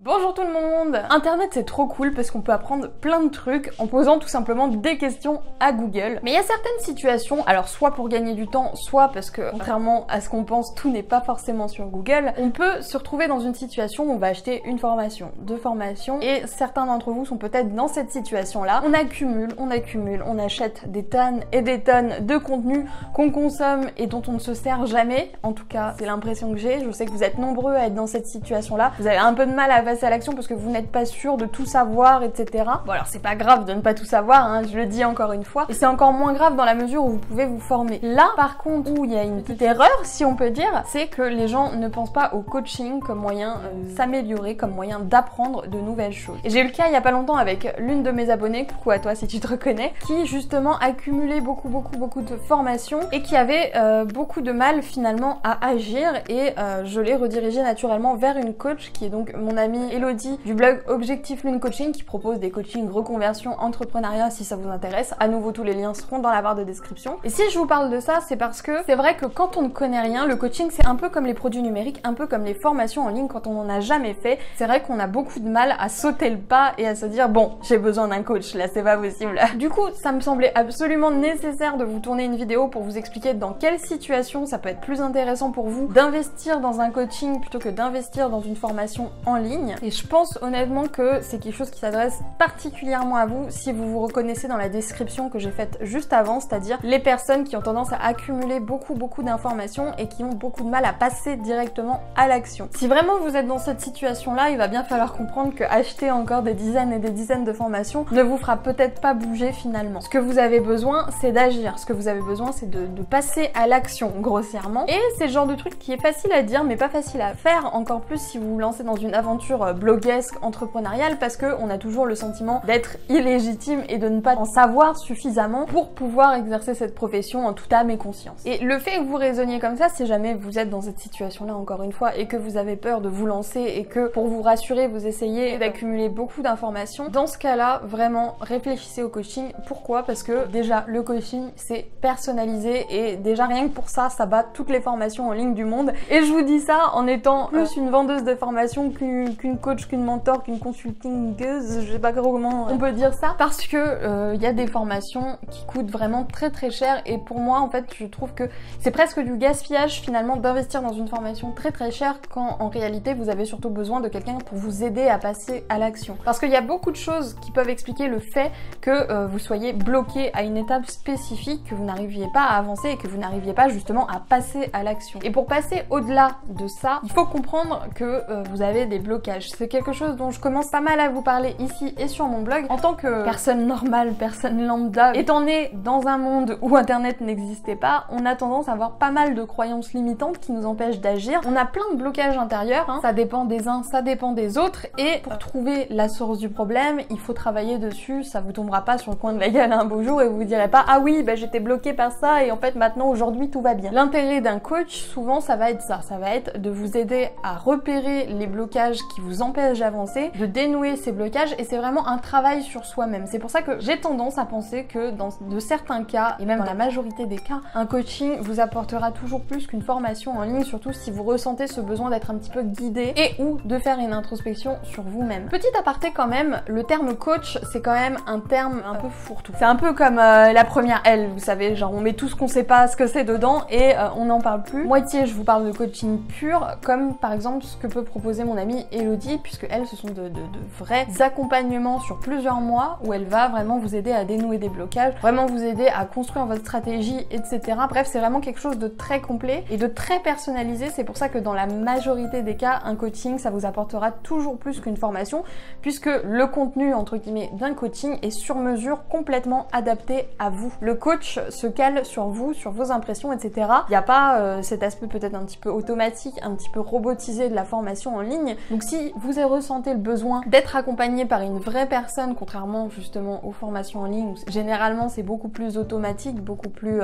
Bonjour tout le monde! Internet c'est trop cool parce qu'on peut apprendre plein de trucs en posant tout simplement des questions à Google. Mais il y a certaines situations, alors soit pour gagner du temps, soit parce que contrairement à ce qu'on pense, tout n'est pas forcément sur Google, on peut se retrouver dans une situation où on va acheter une formation, deux formations, et certains d'entre vous sont peut-être dans cette situation-là. On accumule, on achète des tonnes et des tonnes de contenu qu'on consomme et dont on ne se sert jamais. En tout cas, c'est l'impression que j'ai. Je sais que vous êtes nombreux à être dans cette situation-là. Vous avez un peu de mal à passer à l'action parce que vous n'êtes pas sûr de tout savoir, etc. Bon alors c'est pas grave de ne pas tout savoir, hein, je le dis encore une fois. Et c'est encore moins grave dans la mesure où vous pouvez vous former. Là, par contre, où il y a une petite erreur, si on peut dire, c'est que les gens ne pensent pas au coaching comme moyen de s'améliorer, comme moyen d'apprendre de nouvelles choses. Et j'ai eu le cas il y a pas longtemps avec l'une de mes abonnées, coucou à toi si tu te reconnais, qui justement accumulait beaucoup de formations et qui avait beaucoup de mal finalement à agir et je l'ai redirigée naturellement vers une coach qui est donc mon amie Elodie du blog Objectif Lune Coaching qui propose des coachings reconversion entrepreneuriat si ça vous intéresse. À nouveau, tous les liens seront dans la barre de description. Et si je vous parle de ça, c'est parce que c'est vrai que quand on ne connaît rien, le coaching c'est un peu comme les produits numériques, un peu comme les formations en ligne quand on n'en a jamais fait. C'est vrai qu'on a beaucoup de mal à sauter le pas et à se dire bon, j'ai besoin d'un coach, là c'est pas possible. Du coup, ça me semblait absolument nécessaire de vous tourner une vidéo pour vous expliquer dans quelle situation ça peut être plus intéressant pour vous d'investir dans un coaching plutôt que d'investir dans une formation en ligne. Et je pense honnêtement que c'est quelque chose qui s'adresse particulièrement à vous si vous vous reconnaissez dans la description que j'ai faite juste avant, c'est-à-dire les personnes qui ont tendance à accumuler beaucoup d'informations et qui ont beaucoup de mal à passer directement à l'action. Si vraiment vous êtes dans cette situation-là, il va bien falloir comprendre que acheter encore des dizaines et des dizaines de formations ne vous fera peut-être pas bouger finalement. Ce que vous avez besoin, c'est d'agir. Ce que vous avez besoin, c'est de passer à l'action, grossièrement. Et c'est le genre de truc qui est facile à dire, mais pas facile à faire, encore plus si vous vous lancez dans une aventure bloguesque, entrepreneuriale, parce qu'on a toujours le sentiment d'être illégitime et de ne pas en savoir suffisamment pour pouvoir exercer cette profession en toute âme et conscience. Et le fait que vous raisonniez comme ça, si jamais vous êtes dans cette situation-là encore une fois et que vous avez peur de vous lancer et que pour vous rassurer, vous essayez d'accumuler beaucoup d'informations, dans ce cas-là, vraiment réfléchissez au coaching. Pourquoi? Parce que déjà, le coaching, c'est personnalisé et déjà rien que pour ça, ça bat toutes les formations en ligne du monde. Et je vous dis ça en étant plus une vendeuse de formation qu'une coach, qu'une mentor, qu'une consultingueuse, je sais pas comment on peut dire ça, parce que y a des formations qui coûtent vraiment très cher et pour moi en fait je trouve que c'est presque du gaspillage finalement d'investir dans une formation très chère quand en réalité vous avez surtout besoin de quelqu'un pour vous aider à passer à l'action. Parce qu'il y a beaucoup de choses qui peuvent expliquer le fait que vous soyez bloqué à une étape spécifique, que vous n'arriviez pas à avancer et que vous n'arriviez pas justement à passer à l'action. Et pour passer au-delà de ça, il faut comprendre que vous avez des blocages. C'est quelque chose dont je commence pas mal à vous parler ici et sur mon blog. En tant que personne normale, personne lambda, étant née dans un monde où internet n'existait pas, on a tendance à avoir pas mal de croyances limitantes qui nous empêchent d'agir. On a plein de blocages intérieurs, hein. Ça dépend des uns, ça dépend des autres, et pour trouver la source du problème, il faut travailler dessus. Ça vous tombera pas sur le coin de la gueule un beau jour et vous vous direz pas ah oui bah j'étais bloquée par ça et en fait maintenant aujourd'hui tout va bien. L'intérêt d'un coach souvent ça va être ça va être de vous aider à repérer les blocages qui vous empêchent d'avancer, de dénouer ces blocages, et c'est vraiment un travail sur soi-même. C'est pour ça que j'ai tendance à penser que dans de certains cas, et même dans la majorité des cas, un coaching vous apportera toujours plus qu'une formation en ligne, surtout si vous ressentez ce besoin d'être un petit peu guidé et ou de faire une introspection sur vous-même. Petit aparté quand même, le terme coach c'est quand même un terme un peu fourre-tout. C'est un peu comme la première L, vous savez, genre on met tout ce qu'on sait pas ce que c'est dedans et on n'en parle plus. Moitié je vous parle de coaching pur, comme par exemple ce que peut proposer mon amie Elodie, puisque elle ce sont de vrais accompagnements sur plusieurs mois où elle va vraiment vous aider à dénouer des blocages, vraiment vous aider à construire votre stratégie, etc. Bref, c'est vraiment quelque chose de très complet et de très personnalisé. C'est pour ça que dans la majorité des cas, un coaching ça vous apportera toujours plus qu'une formation, puisque le contenu entre guillemets d'un coaching est sur mesure, complètement adapté à vous. Le coach se cale sur vous, sur vos impressions, etc. Il n'y a pas cet aspect peut-être un petit peu automatique, un petit peu robotisé de la formation en ligne. Donc si vous ressentez le besoin d'être accompagné par une vraie personne, contrairement justement aux formations en ligne où généralement c'est beaucoup plus automatique, beaucoup plus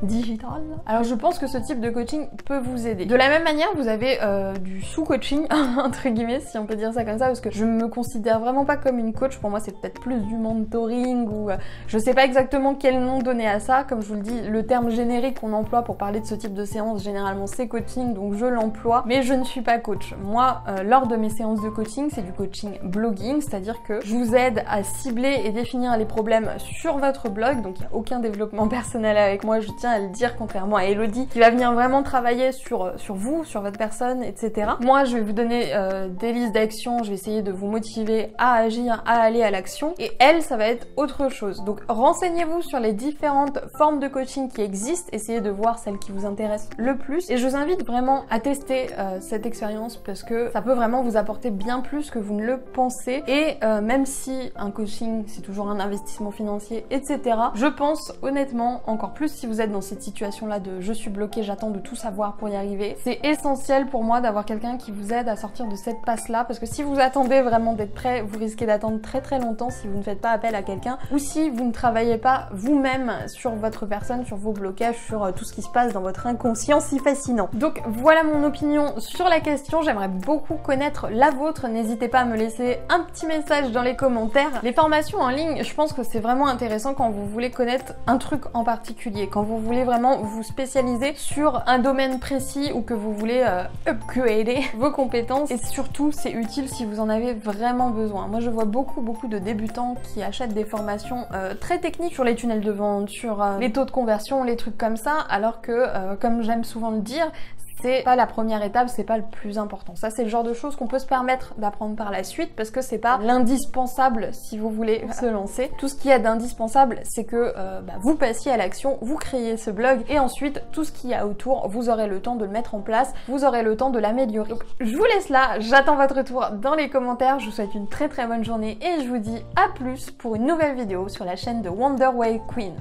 digital, alors je pense que ce type de coaching peut vous aider. De la même manière, vous avez du sous-coaching entre guillemets, si on peut dire ça comme ça, parce que je me considère vraiment pas comme une coach. Pour moi c'est peut-être plus du mentoring ou je sais pas exactement quel nom donner à ça. Comme je vous le dis, le terme générique qu'on emploie pour parler de ce type de séance généralement c'est coaching, donc je l'emploie, mais je ne suis pas coach. Moi lors de mes séances séances de coaching, c'est du coaching blogging, c'est-à-dire que je vous aide à cibler et définir les problèmes sur votre blog, donc il n'y a aucun développement personnel avec moi, je tiens à le dire, contrairement à Elodie qui va venir vraiment travailler sur vous, sur votre personne, etc. Moi je vais vous donner des listes d'actions, je vais essayer de vous motiver à agir, à aller à l'action, et elle ça va être autre chose. Donc renseignez-vous sur les différentes formes de coaching qui existent, essayez de voir celle qui vous intéresse le plus, et je vous invite vraiment à tester cette expérience parce que ça peut vraiment vous apporter bien plus que vous ne le pensez, et même si un coaching c'est toujours un investissement financier, etc., je pense honnêtement, encore plus si vous êtes dans cette situation là de je suis bloquée, j'attends de tout savoir pour y arriver, c'est essentiel pour moi d'avoir quelqu'un qui vous aide à sortir de cette passe là, parce que si vous attendez vraiment d'être prêt, vous risquez d'attendre très très longtemps si vous ne faites pas appel à quelqu'un, ou si vous ne travaillez pas vous-même sur votre personne, sur vos blocages, sur tout ce qui se passe dans votre inconscient si fascinant. Donc voilà mon opinion sur la question, j'aimerais beaucoup connaître la vôtre, n'hésitez pas à me laisser un petit message dans les commentaires. Les formations en ligne, je pense que c'est vraiment intéressant quand vous voulez connaître un truc en particulier, quand vous voulez vraiment vous spécialiser sur un domaine précis ou que vous voulez upgrader vos compétences, et surtout c'est utile si vous en avez vraiment besoin. Moi je vois beaucoup de débutants qui achètent des formations très techniques sur les tunnels de vente, sur les taux de conversion, les trucs comme ça, alors que comme j'aime souvent le dire, c'est pas la première étape, c'est pas le plus important. Ça c'est le genre de choses qu'on peut se permettre d'apprendre par la suite parce que c'est pas l'indispensable si vous voulez se lancer. Tout ce qu'il y a d'indispensable, c'est que vous passiez à l'action, vous créez ce blog, et ensuite tout ce qu'il y a autour, vous aurez le temps de le mettre en place, vous aurez le temps de l'améliorer. Donc je vous laisse là, j'attends votre retour dans les commentaires, je vous souhaite une très bonne journée et je vous dis à plus pour une nouvelle vidéo sur la chaîne de Wonder Way Queen.